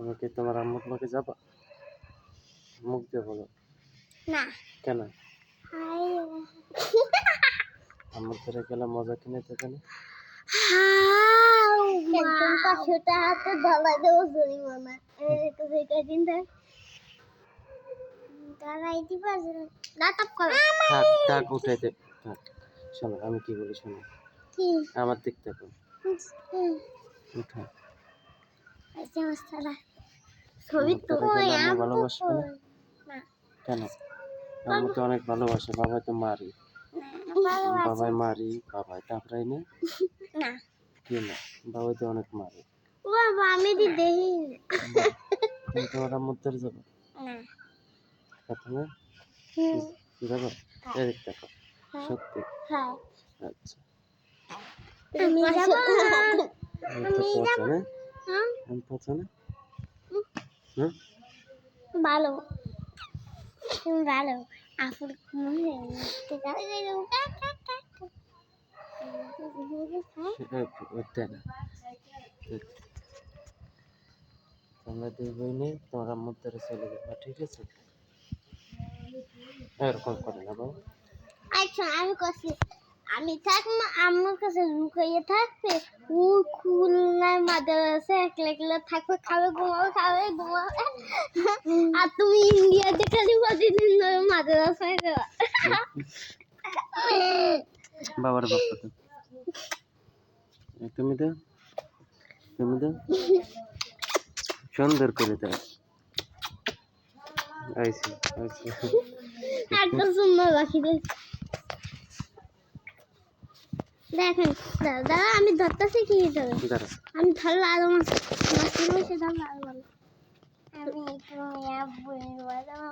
তুমি কি তোমার আম্মুর লগে যাবা? মুখ দিয়ে বলো। না। কেন? আম্মুর ধরে গেলে মজা কিনে দেবে না? একদম 500 টাকা ধলা দেবো জরিমানা। থাক উঠাই দে। থাক শোনো আমি কি বলি শোনো, আমার দিক দেখো। উঠা ছবি তো ভালোবাসবে না? কেন? আম্মু তো অনেক ভালোবাসে, বাবাই তো মারি। বাবাই মারি, বাবাই তারপরে না কি না, বাবাই তো অনেক মারি। বাবা আমি দি দেই তুমি তোমার আম্মুর ধরে যাবো প্রথমে? যাবো এদিক দেখো। সত্যি? আচ্ছা আমি যাব না। আমি পছন্দ হ্যাঁ ভালো ভালো আপুর তোমরা দুই বইনে তোমার আম্মুর ধরে চলে যাবে, ঠিক আছে? এরকম করে না বাবা। আচ্ছা আমি কইছি আমি থাকবো আম্মুর কাছে লুকাইয়ে থাকবে ও খুলনায় মাদ্রাসা একলা একলা থাকবে, খাবে ঘুমাবে আর তুমি ইন্ডিয়াতে খালি প্রতিদিন মাদ্রাসায় যাওয়া। বাবার বাপ্পা তো তুমি তো সুন্দর করে দাও। আইসি একটা সুন্দর রাখি দে দেখেন দাদা আমি ধরতেছি কি ধরো আমি ধরলে আরো মাছ ধরলে সেটা ভালো আমি তুমি বলবো